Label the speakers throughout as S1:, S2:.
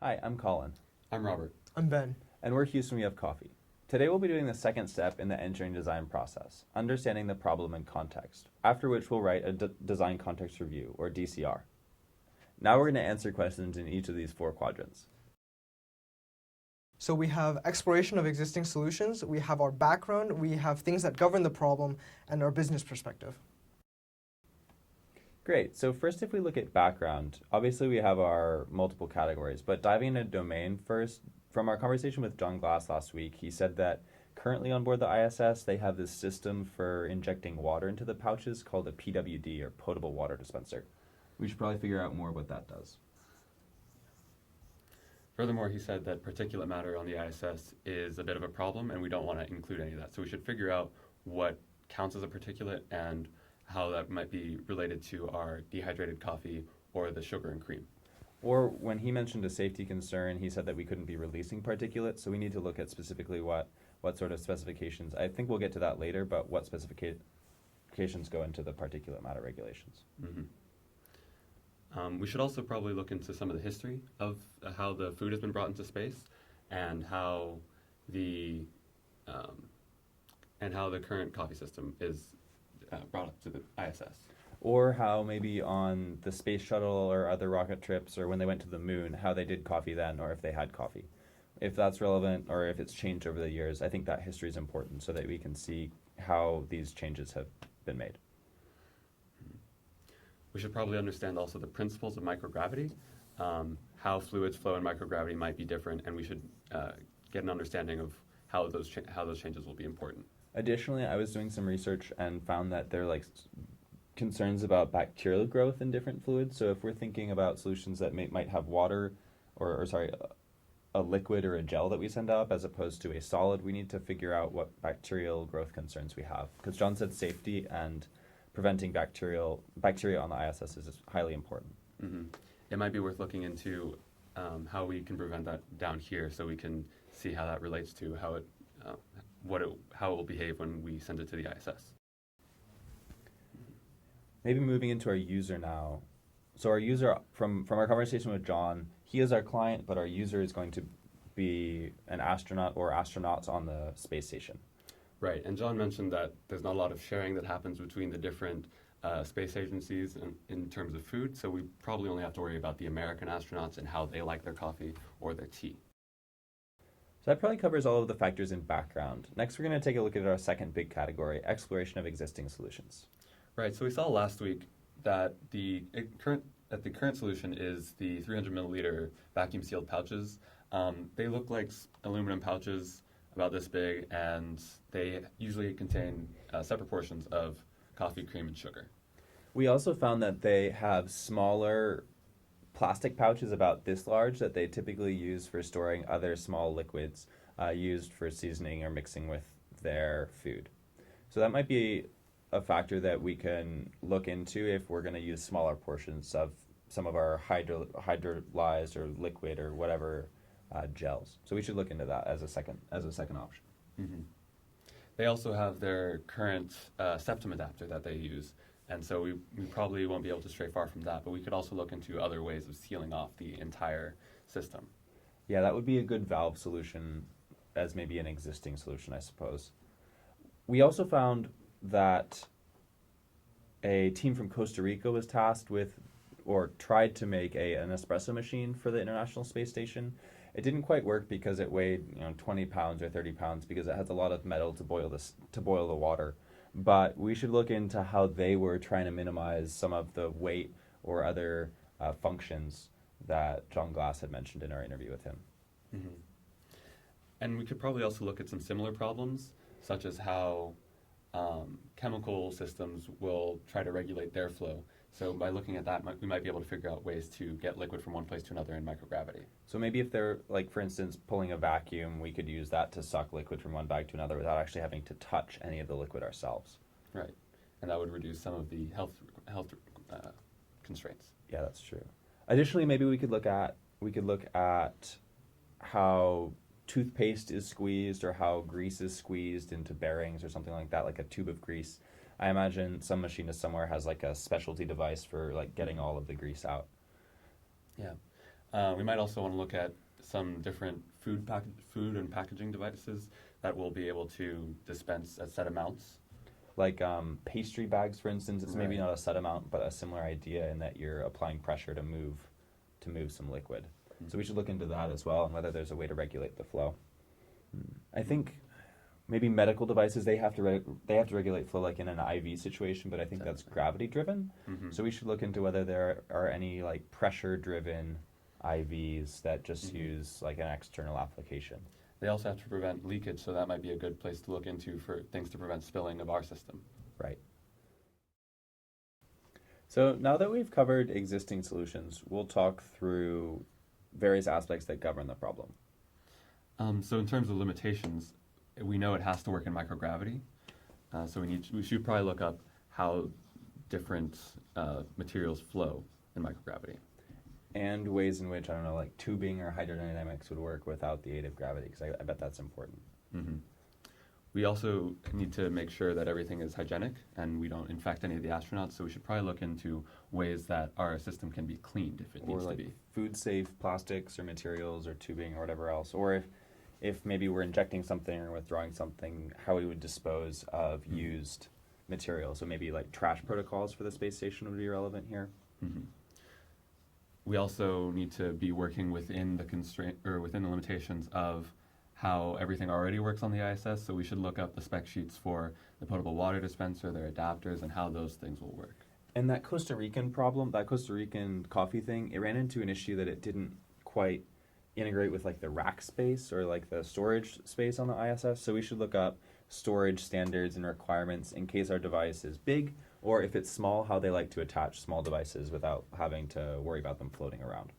S1: Hi, I'm Colin,
S2: I'm Robert.
S3: I'm Ben.
S1: and we're Houston We Have Coffee. Today we'll be doing the second step in the engineering design process, understanding the problem and context, after which we'll write a design context review, or DCR. Now we're going to answer questions in each of these four quadrants.
S3: So we have exploration of existing solutions, we have our background, we have things that govern the problem, and our business perspective.
S1: Great, so first if we look at background, obviously we have our multiple categories, but diving into domain first, from our conversation with John Glass last week, he said that currently on board the ISS they have this system for injecting water into the pouches called a PWD, or potable water dispenser. We should probably figure out more what that does.
S2: Furthermore, he said that particulate matter on the ISS is a bit of a problem and we don't want to include any of that. So we should figure out what counts as a particulate and how that might be related to our dehydrated coffee or the sugar and cream.
S1: Or when he mentioned a safety concern, he said that we couldn't be releasing particulates, so we need to look at specifically what sort of specifications. I think we'll get to that later, but what specifications go into the particulate matter regulations.
S2: Mm-hmm. We should also probably look into some of the history of how the food has been brought into space and how the current coffee system is brought up to the ISS.
S1: Or how maybe on the space shuttle or other rocket trips, or when they went to the moon, how they did coffee then, or if they had coffee. If that's relevant, or if it's changed over the years, I think that history is important so that we can see how these changes have been made.
S2: We should probably understand also the principles of microgravity, how fluids flow in microgravity might be different, and we should get an understanding of how those changes will be important.
S1: Additionally, I was doing some research and found that there are concerns about bacterial growth in different fluids. So if we're thinking about solutions that might have water, or a liquid or a gel that we send up as opposed to a solid, we need to figure out what bacterial growth concerns we have. Because John said safety and preventing bacteria on the ISS is how important.
S2: Mm-hmm. It might be worth looking into how we can prevent that down here, so we can see how that relates to how it will behave when we send it to the ISS.
S1: Maybe moving into our user now. So our user, from our conversation with John, he is our client, but our user is going to be an astronaut or astronauts on the space station.
S2: Right, and John mentioned that there's not a lot of sharing that happens between the different space agencies in terms of food, so we probably only have to worry about the American astronauts and how they like their coffee or their tea.
S1: So that probably covers all of the factors in background. Next, we're going to take a look at our second big category, exploration of existing solutions.
S2: Right, so we saw last week that the current solution is the 300 milliliter vacuum sealed pouches. They look like aluminum pouches about this big, and they usually contain separate portions of coffee, cream, and sugar.
S1: We also found that they have smaller plastic pouches about this large that they typically use for storing other small liquids used for seasoning or mixing with their food. So that might be a factor that we can look into if we're going to use smaller portions of some of our hydrolyzed or liquid or whatever gels. So we should look into that as a second option.
S2: Mm-hmm. They also have their current septum adapter that they use, and so we probably won't be able to stray far from that, but we could also look into other ways of sealing off the entire system.
S1: Yeah, that would be a good valve solution as maybe an existing solution, I suppose. We also found that a team from Costa Rica was tasked with, or tried to make an espresso machine for the International Space Station. It didn't quite work because it weighed 20 pounds or 30 pounds because it has a lot of metal to boil the water. But we should look into how they were trying to minimize some of the weight or other functions that John Glass had mentioned in our interview with him.
S2: Mm-hmm. And we could probably also look at some similar problems, such as how chemical systems will try to regulate their flow. So by looking at that, we might be able to figure out ways to get liquid from one place to another in microgravity.
S1: So maybe if they're, for instance, pulling a vacuum, we could use that to suck liquid from one bag to another without actually having to touch any of the liquid ourselves.
S2: Right. And that would reduce some of the health constraints.
S1: Yeah, that's true. Additionally, maybe we could look at how toothpaste is squeezed or how grease is squeezed into bearings or something like that, like a tube of grease. I imagine some machinist somewhere has a specialty device for getting all of the grease out.
S2: Yeah. We might also want to look at some different food and packaging devices that will be able to dispense at set amounts.
S1: Like pastry bags, for instance, it's maybe
S2: Right.
S1: not a set amount, but a similar idea in that you're applying pressure to move some liquid. So we should look into that as well and whether there's a way to regulate the flow. I think maybe medical devices they have to regulate flow like in an IV situation, but I think that's
S2: Definitely.
S1: gravity driven.
S2: Mhm.
S1: So we should look into whether there are any like pressure driven IVs that just
S2: Mhm.
S1: use like an external application.
S2: They also have to prevent leakage, so that might be a good place to look into for things to prevent spilling of our system.
S1: Right. So now that we've covered existing solutions, we'll talk through various aspects that govern the problem.
S2: So in terms of limitations, we know it has to work in microgravity. So we should probably look up how different materials flow in microgravity.
S1: And ways in which, I don't know, like tubing or hydrodynamics would work without the aid of gravity, because I bet that's important.
S2: Mm-hmm. We also need to make sure that everything is hygienic and we don't infect any of the astronauts, so we should probably look into ways that our system can be cleaned if it
S1: Or
S2: needs
S1: like
S2: to be.
S1: food safe plastics or materials or tubing or whatever else. Or if maybe we're injecting something or withdrawing something, how we would dispose of used material. So maybe like trash protocols for the space station would be relevant here.
S2: Mm-hmm. We also need to be working within the constraint or within the limitations of how everything already works on the ISS. So we should look up the spec sheets for the potable water dispenser, their adapters, and how those things will work.
S1: And that Costa Rican problem, that Costa Rican coffee thing, it ran into an issue that it didn't quite integrate with like the rack space or like the storage space on the ISS. So we should look up storage standards and requirements in case our device is big, or if it's small, how they like to attach small devices without having to worry about them floating around.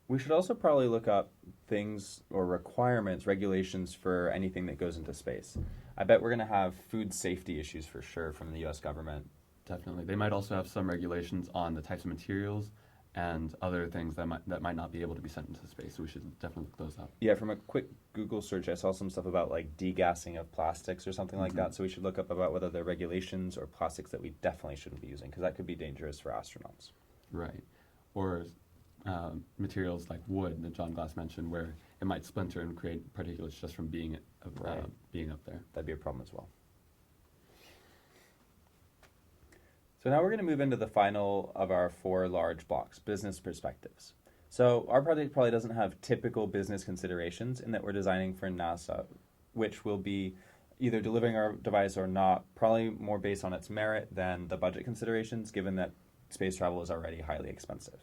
S1: We should also probably look up things or requirements, regulations for anything that goes into space. I bet we're going to have food safety issues for sure from the US government.
S2: Definitely. They might also have some regulations on the types of materials and other things that might not be able to be sent into space. So we should definitely look those up.
S1: Yeah, from a quick Google search, I saw some stuff about like degassing of plastics or something like
S2: Mhm.
S1: that. So we should look up about whether there are regulations or plastics that we definitely shouldn't be using, because that could be dangerous for astronauts.
S2: Right. Or materials like wood that John Glass mentioned, where it might splinter and create particulates just from being
S1: Right.
S2: being up there.
S1: That'd be a problem as well. So now we're going to move into the final of our 4 large blocks, business perspectives. So our project probably doesn't have typical business considerations in that we're designing for NASA, which will be either delivering our device or not, probably more based on its merit than the budget considerations, given that space travel is already highly expensive.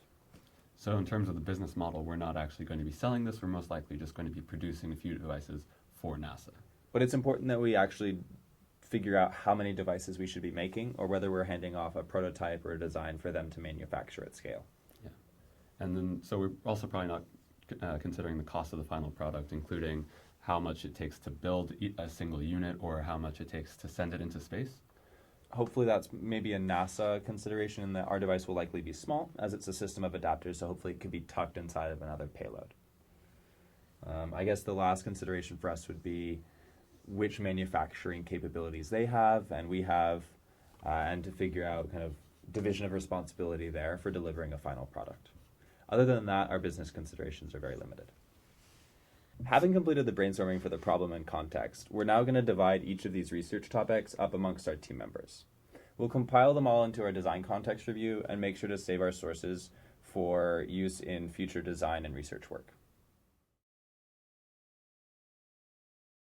S2: So in terms of the business model, we're not actually going to be selling this. We're most likely just going to be producing a few devices for NASA.
S1: But it's important that we actually figure out how many devices we should be making, or whether we're handing off a prototype or a design for them to manufacture at scale.
S2: Yeah. And then, so we're also probably not considering the cost of the final product, including how much it takes to build a single unit or how much it takes to send it into space.
S1: Hopefully that's maybe a NASA consideration in that our device will likely be small, as it's a system of adapters, so hopefully it could be tucked inside of another payload. I guess the last consideration for us would be which manufacturing capabilities they have and we have, and to figure out kind of division of responsibility there for delivering a final product. Other than that, our business considerations are very limited. Having completed the brainstorming for the problem and context, we're now going to divide each of these research topics up amongst our team members. We'll compile them all into our design context review and make sure to save our sources for use in future design and research work.